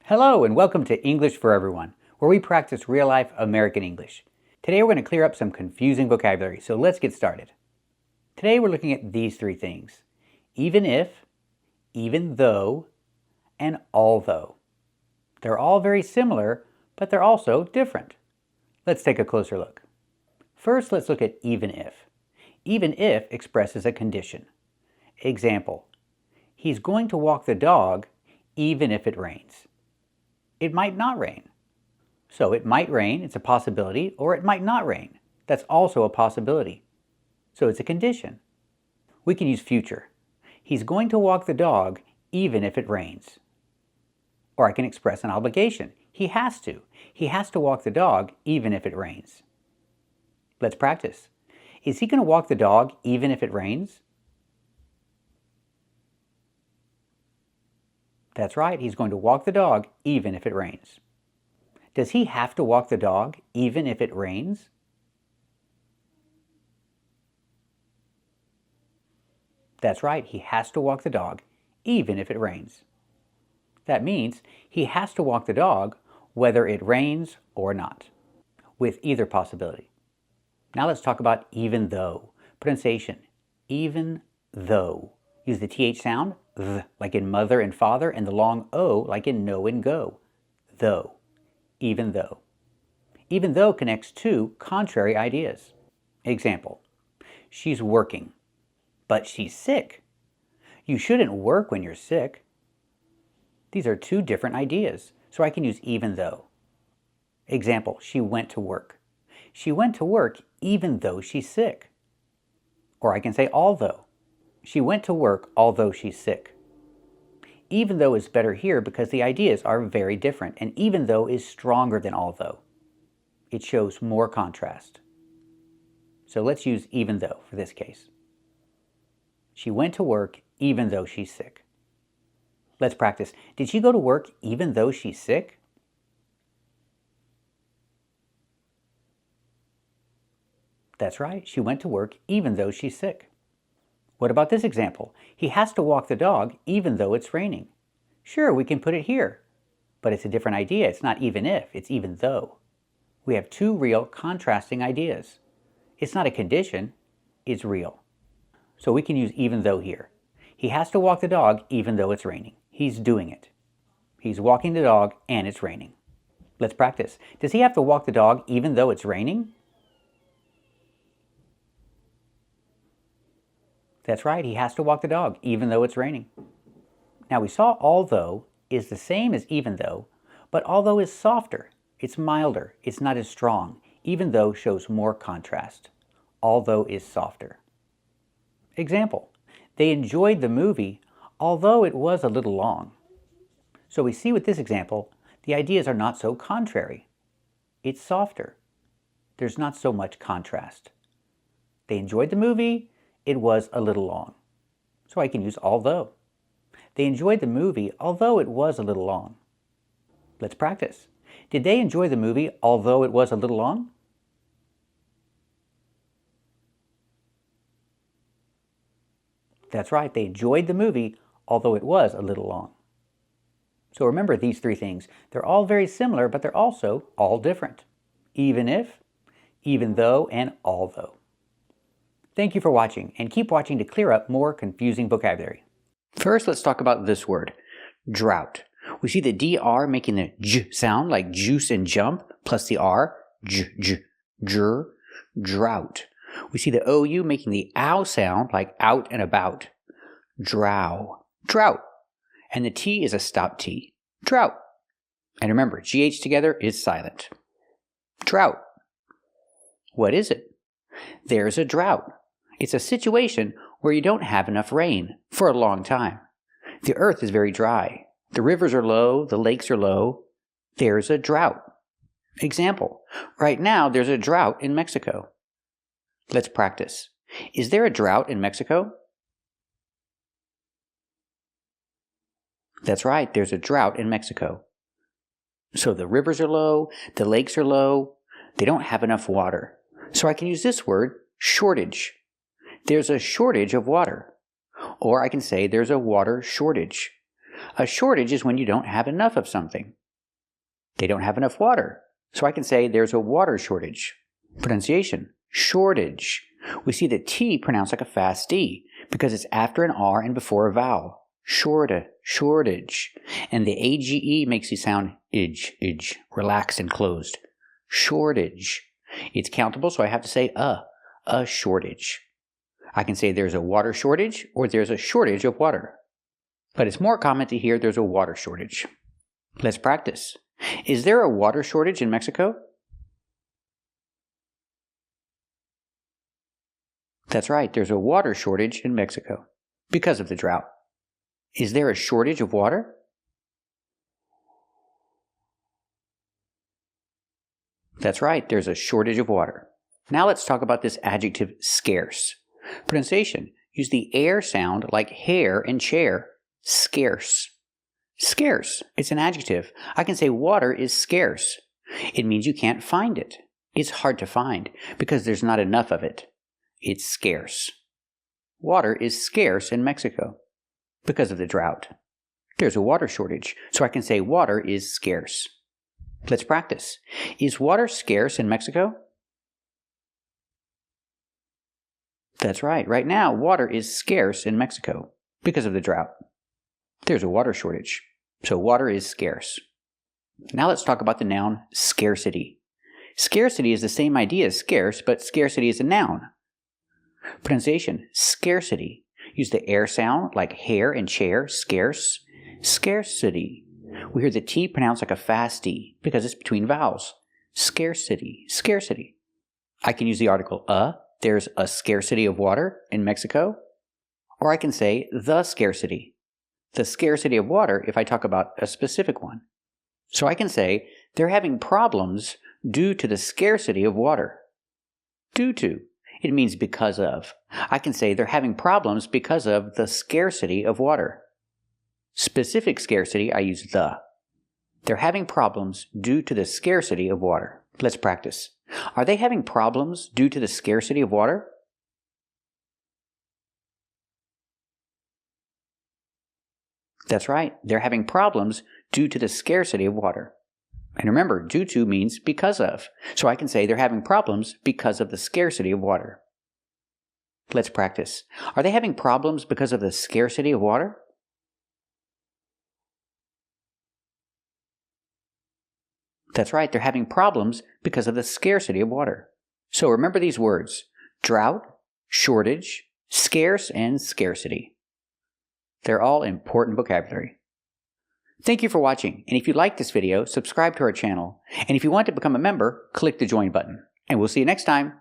Hello and welcome to English for Everyone, where we practice real-life American English. Today we're going to clear up some confusing vocabulary, so let's get started. Today we're looking at these three things: even if, even though, and although. They're all very similar, but they're also different. Let's take a closer look. First, let's look at even if. Even if expresses a condition. Example: he's going to walk the dog even if it rains. It might not rain. So it might rain, it's a possibility, or it might not rain. That's also a possibility. So it's a condition. We can use future. He's going to walk the dog even if it rains. Or I can express an obligation. He has to. He has to walk the dog even if it rains. Let's practice. Is he going to walk the dog even if it rains? That's right, he's going to walk the dog even if it rains. Does he have to walk the dog even if it rains? That's right, he has to walk the dog even if it rains. That means he has to walk the dog whether it rains or not, with either possibility. Now let's talk about even though. Pronunciation: even though. Use the TH sound, th, like in mother and father, and the long O like in know and go. Though. Even though. Even though connects two contrary ideas. Example: she's working, but she's sick. You shouldn't work when you're sick. These are two different ideas, so I can use even though. Example: she went to work. She went to work even though she's sick. Or I can say although. She went to work although she's sick. Even though is better here because the ideas are very different, and even though is stronger than although. It shows more contrast. So let's use even though for this case. She went to work even though she's sick. Let's practice. Did she go to work even though she's sick? That's right, she went to work even though she's sick. What about this example? He has to walk the dog even though it's raining. Sure, we can put it here, but it's a different idea. It's not even if, it's even though. We have two real contrasting ideas. It's not a condition, it's real. So we can use even though here. He has to walk the dog even though it's raining. He's doing it. He's walking the dog and it's raining. Let's practice. Does he have to walk the dog even though it's raining? That's right, he has to walk the dog even though it's raining. Now we saw although is the same as even though, but although is softer, it's milder, it's not as strong. Even though shows more contrast. Although is softer. Example: they enjoyed the movie although it was a little long. So we see with this example, the ideas are not so contrary. It's softer. There's not so much contrast. They enjoyed the movie, it was a little long. So I can use although. They enjoyed the movie although it was a little long. Let's practice. Did they enjoy the movie although it was a little long? That's right, they enjoyed the movie although it was a little long. So remember these three things. They're all very similar, but they're also all different. Even if, even though, and although. Thank you for watching, and keep watching to clear up more confusing vocabulary. First, let's talk about this word, drought. We see the DR making the J sound like juice and jump, plus the R, drought. We see the OU making the OW sound like out and about, drought. And the T is a stop T, drought. And remember, GH together is silent. Drought. What is it? There's a drought. It's a situation where you don't have enough rain for a long time. The earth is very dry. The rivers are low. The lakes are low. There's a drought. Example: right now there's a drought in Mexico. Let's practice. Is there a drought in Mexico? That's right, there's a drought in Mexico. So the rivers are low. The lakes are low. They don't have enough water. So I can use this word, shortage. There's a shortage of water. Or I can say there's a water shortage. A shortage is when you don't have enough of something. They don't have enough water, so I can say there's a water shortage. Pronunciation, shortage. We see the T pronounced like a fast D because it's after an R and before a vowel. Shortage. And the AGE makes you sound idge, relaxed and closed. Shortage. It's countable, so I have to say a shortage. I can say there's a water shortage or there's a shortage of water. But it's more common to hear there's a water shortage. Let's practice. Is there a water shortage in Mexico? That's right, there's a water shortage in Mexico because of the drought. Is there a shortage of water? That's right, there's a shortage of water. Now let's talk about this adjective scarce. Pronunciation, use the air sound like hair and chair. Scarce. Scarce, it's an adjective. I can say water is scarce. It means you can't find it. It's hard to find because there's not enough of it. It's scarce. Water is scarce in Mexico because of the drought. There's a water shortage, so I can say water is scarce. Let's practice. Is water scarce in Mexico? That's right. Right now, water is scarce in Mexico because of the drought. There's a water shortage, so water is scarce. Now let's talk about the noun scarcity. Scarcity is the same idea as scarce, but scarcity is a noun. Pronunciation, scarcity. Use the air sound like hair and chair, scarce. Scarcity. We hear the T pronounced like a fast D because it's between vowels. Scarcity. Scarcity. I can use the article there's a scarcity of water in Mexico. Or I can say the scarcity. The scarcity of water if I talk about a specific one. So I can say they're having problems due to the scarcity of water. Due to. It means because of. I can say they're having problems because of the scarcity of water. Specific scarcity, I use the. They're having problems due to the scarcity of water. Let's practice. Are they having problems due to the scarcity of water? That's right. They're having problems due to the scarcity of water. And remember, due to means because of. So I can say they're having problems because of the scarcity of water. Let's practice. Are they having problems because of the scarcity of water? That's right, they're having problems because of the scarcity of water. So remember these words: drought, shortage, scarce, and scarcity. They're all important vocabulary. Thank you for watching, and if you like this video, subscribe to our channel. And if you want to become a member, click the join button. And we'll see you next time.